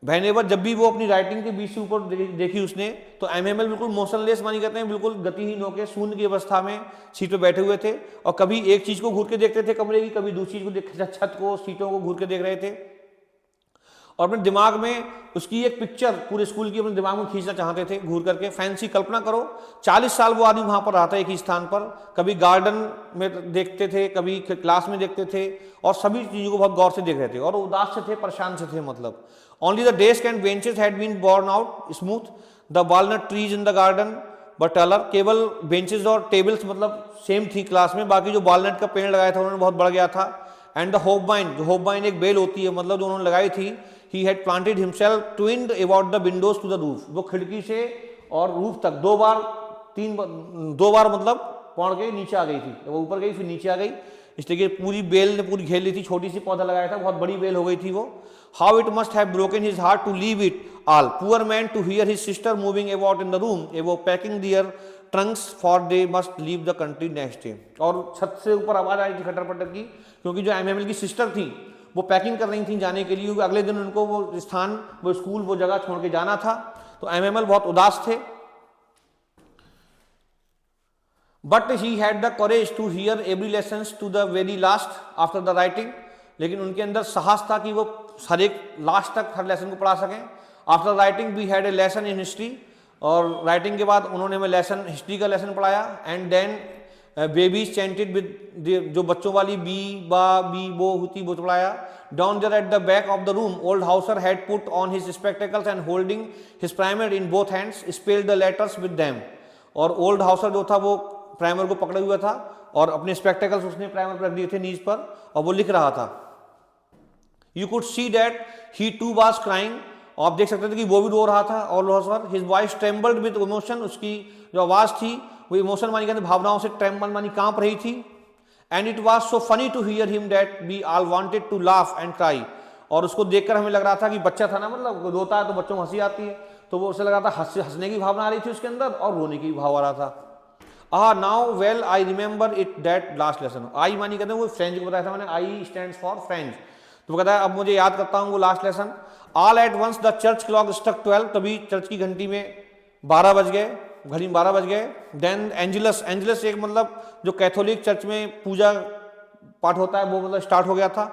Whenever जब भी वो अपनी राइटिंग के बीच से ऊपर देखी उसने, तो एमएमएल बिल्कुल मोशनलेस मानी कहते हैं, बिल्कुल गतिहीन होकर शून्य की अवस्था में सीट पे बैठे हुए थे, और कभी एक चीज को घूर के देखते थे कमरे की, कभी दूसरी चीज को छत को सीटों को घूर के देख रहे थे, और अपने दिमाग में उसकी एक पिक्चर पूरे स्कूल की अपने दिमाग में खींचना चाहते थे घूर करके। फैंसी कल्पना करो, 40 साल वो आदमी वहां पर रहा था एक ही स्थान पर, कभी गार्डन में देखते थे, कभी क्लास में देखते थे, और सभी चीजों को बहुत गौर से देख रहे थे, और उदास से थे, परेशान से थे मतलब। Only the desk and benches had been worn out smooth, the walnut trees in the garden but taller, केवल बेंचेस और टेबल्स मतलब सेम थी क्लास में, बाकी जो वॉलनट का पेड़ लगाया था उन्होंने बहुत बढ़ गया था। एंड द होपबाइन, जो होपबाइन एक बेल होती है मतलब जो उन्होंने लगाई थी, he had planted himself twinned about the windows to the roof, वो खिड़की से और रूफ तक दो बार मतलब पौड़ के नीचे आ गई थी, वो ऊपर गई फिर नीचे आ गई, इस तरीके पूरी बेल ने पूरी घेर ली थी, छोटी सी पौधा लगाया था, बहुत बड़ी बेल हो गई थी वो। How it must have broken his heart to leave it all, poor man, to hear his sister moving about in the room, वो packing their trunks for they must leave the country next day, और छत से ऊपर आवाज आई थी खटर पटर की, क्योंकि जो एमएमएल की सिस्टर थी वो पैकिंग कर रही थी जाने के लिए, क्योंकि अगले दिन उनको वो स्थान, वो स्कूल, वो जगह छोड़ के जाना था, तो एमएमएल बहुत उदास थे। But he had the courage to hear every lesson to the very last after the writing, लेकिन उनके अंदर साहस था कि वो हर एक लास्ट तक हर लेसन को पढ़ा सकें। After writing we had a lesson in history, और राइटिंग के बाद उन्होंने हमें लेसन, हिस्ट्री का लेसन पढ़ाया। And then babies chanted with, जो बच्चों वाली बी बा बी बो होती वो पढ़ाया। Down there at the back of the room old Hauser had put on his spectacles and holding his primer in both hands spelled the letters with them, और ओल्ड हाउसर जो था वो प्राइमर को पकड़े हुआ था और अपने स्पेक्टेकल्स उसने प्राइमर पर रख दिए थे नीज पर, और वो लिख रहा था। You could see that he too was crying, और आप देख सकते थे कि वो भी रो रहा था all over, his voice trembled with emotion, उसकी जो आवाज़ थी वो इमोशन मानी कहते भावनाओं से ट्रेम्बल मानी कांप रही थी। And it was so funny to hear him that we all wanted to laugh and cry, और उसको देखकर हमें लग रहा था कि बच्चा था ना, मतलब रोता है तो बच्चों को हंसी आती है, तो वो उसे लग रहा था हंसने की भावना आ रही थी उसके अंदर और रोने की भाव आ रहा था। Now well I remember it that last lesson, I मानी कहते हैं वो फ्रेंच को बताया था मैंने, आई स्टैंड्स फॉर फ्रेंच, तो कहता है अब मुझे याद करता हूँ वो last lesson. All at once the church clock struck 12, तभी चर्च की घंटी में 12 बज गए, घड़ी में 12 बज गए। देन एंजलस, एंजलस एक मतलब जो कैथोलिक चर्च में पूजा पाठ होता है वो मतलब स्टार्ट हो गया था।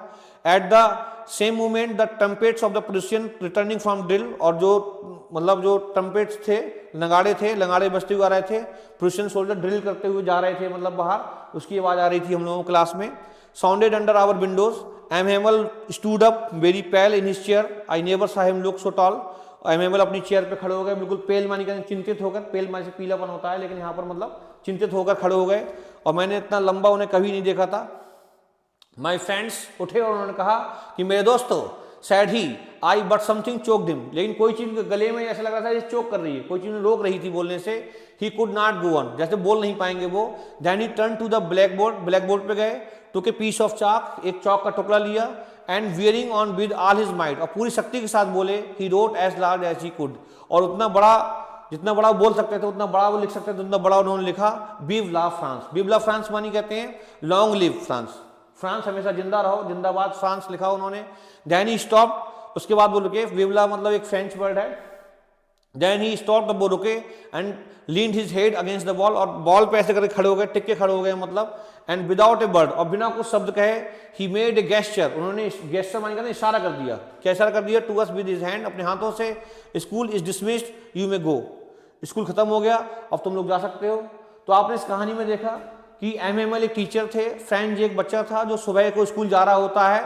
At the same moment the trumpets of the Prussian returning from drill, और जो मतलब जो ट्रम्पेट्स थे, नगाड़े बजते हुए आ रहे थे, प्रुसियन सोल्जर ड्रिल करते हुए जा रहे थे मतलब बाहर, उसकी आवाज आ रही थी हम लोगों क्लास में। Sounded under our windows, M Hamel stood up very pale in his chair, I never saw him look so tall, M Hamel अपनी चेयर पे खड़े हो गए बिल्कुल पेल मानी कहते चिंतित होकर, पेल मानी से पीलापन होता है लेकिन यहाँ पर मतलब चिंतित होकर खड़े हो गए, और मैंने इतना लंबा उन्हें कभी नहीं देखा था। माई फ्रेंड्स उठे और उन्होंने कहा कि मेरे दोस्तों, said he I but something choke him, लेकिन कोई चीज गले में ऐसा लग रहा था जैसे चोक कर रही है, कोई चीज रोक रही थी बोलने से। He could not go on, जैसे बोल नहीं पाएंगे वो। Then he turn to the blackboard, blackboard पे गए, टुक ए पीस ऑफ चाक, एक चौक का टुकड़ा लिया, and wearing on with all his might, और पूरी शक्ति के साथ बोले, he wrote as large as he could, और उतना बड़ा जितना बड़ा बोल सकते थे उतना बड़ा वो लिख सकते थे, उतना बड़ा उन्होंने लिखा, विव ला फ्रांस। विव ला फ्रांस मानी कहते हैं लॉन्ग लिव फ्रांस, फ्रांस हमेशा जिंदा रहो, जिंदाबाद फ्रांस लिखा उन्होंने। देन ही स्टॉप, उसके बाद वो रुके, विवला मतलब एक फ्रेंच वर्ड है। देन ही स्टॉप, तब वो रुके, and leaned his head against the wall, और बॉल पे ऐसे करके खड़े हो गए, टिक के खड़े हो गए मतलब। एंड विदाउट ए वर्ड, और बिना कुछ शब्द कहे, ही मेड ए गेस्चर, उन्होंने गेस्चर मानी कहते इशारा कर दिया, क्या इशारा कर दिया, to us with his hand, अपने हाथों से, school is dismissed you may go, school खत्म हो गया अब तुम लोग जा सकते हो। तो आपने इस कहानी में देखा कि एमएमएल एक टीचर थे, फ्रेंच एक बच्चा था जो सुबह को स्कूल जा रहा होता है,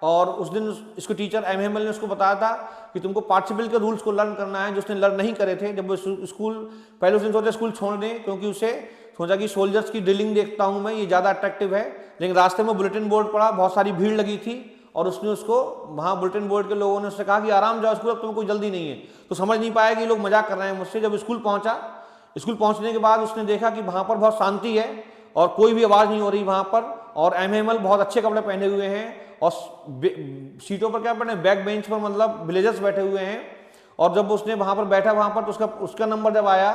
और उस दिन इसको टीचर एमएमएल ने उसको बताया था कि तुमको पार्टिसिपल के रूल्स को लर्न करना है, जो उसने लर्न नहीं करे थे। जब वो स्कूल पहले उसने सोचा स्कूल छोड़ दें, क्योंकि उसे सोचा कि सोल्जर्स की ड्रिलिंग देखता हूँ मैं, ये ज़्यादा अट्रैक्टिव है, लेकिन रास्ते में बुलेटिन बोर्ड पड़ा, बहुत सारी भीड़ लगी थी, और उसने उसको वहाँ बुलेटिन बोर्ड के लोगों ने उससे कहा कि आराम जाओ स्कूल, अब तुम्हें कोई जल्दी नहीं है। तो समझ नहीं पाया कि ये लोग मजाक कर रहे हैं मुझसे। जब स्कूल पहुँचा, स्कूल पहुँचने के बाद उसने देखा कि वहाँ पर बहुत शांति है और कोई भी आवाज़ नहीं हो रही वहाँ पर, और एमएमएल बहुत अच्छे कपड़े पहने हुए हैं, और सीटों पर क्या पहने, बैक बेंच पर मतलब विलेजर्स बैठे हुए हैं। और जब उसने वहाँ पर बैठा वहाँ पर, तो उसका नंबर जब आया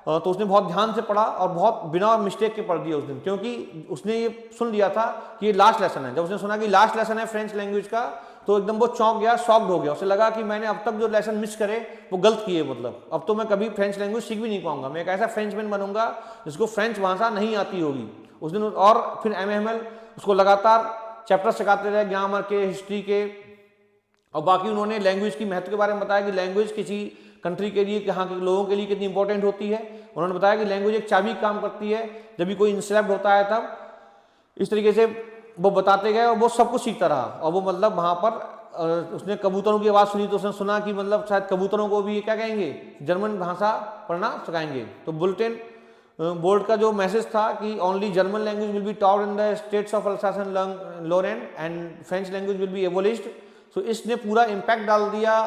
तो उसने बहुत ध्यान से पढ़ा और बहुत बिना मिस्टेक के पढ़ दिया उस दिन, क्योंकि उसने ये सुन लिया था कि ये लास्ट लेसन है। जब उसने सुना कि लास्ट लेसन है फ्रेंच लैंग्वेज का, तो एकदम वो चौंक गया, शॉक्ड हो गया। उसे लगा कि मैंने अब तक जो लेसन मिस करे वो गलत किए, मतलब अब तो मैं कभी फ्रेंच लैंग्वेज सीख भी नहीं पाऊंगा, मैं एक ऐसा फ्रेंचमैन बनूंगा जिसको फ्रेंच भाषा नहीं आती होगी उस दिन। और फिर एमएमएल उसको लगातार चैप्टर सिखाते रहे, ग्रामर के, हिस्ट्री के, और बाकी उन्होंने लैंग्वेज की महत्व के बारे में बताया कि लैंग्वेज किसी कंट्री के लिए, यहाँ के लोगों के लिए कितनी इंपॉर्टेंट होती है। उन्होंने बताया कि लैंग्वेज एक चाबी काम करती है, जब भी कोई इंसलेप्ट होता है तब इस तरीके से वो बताते गए, और वो सब कुछ सीखता रहा। और वो मतलब वहाँ पर उसने कबूतरों की आवाज़ सुनी, तो उसने सुना कि मतलब शायद कबूतरों को भी क्या कहेंगे, जर्मन भाषा पढ़ना सिखाएंगे। तो बुलेटिन बोर्ड का जो मैसेज था कि only German language will be taught in the states of Alsace and Lorraine and French language will be abolished. So इसने पूरा इम्पैक्ट डाल दिया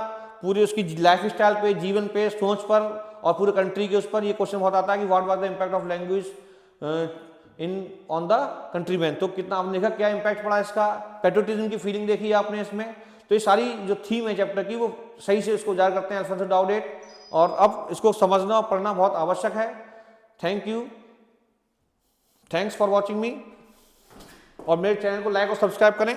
पूरे उसकी लाइफ स्टाइल पे, जीवन पे, सोच पर, और पूरे कंट्री के उस पर। ये क्वेश्चन बहुत आता है कि what was the impact of language in on the country man. तो कितना आपने देखा क्या इम्पैक्ट पड़ा इसका, पेट्रियोटिज्म की फीलिंग देखी आपने इसमें। तो ये सारी जो थीम है चैप्टर की वो सही से इसको उजागर करते हैं अल्फोंसो डाउडेट, और अब इसको समझना और पढ़ना बहुत आवश्यक है। Thank you, thanks for watching मी, और मेरे चैनल को लाइक और सब्सक्राइब करें।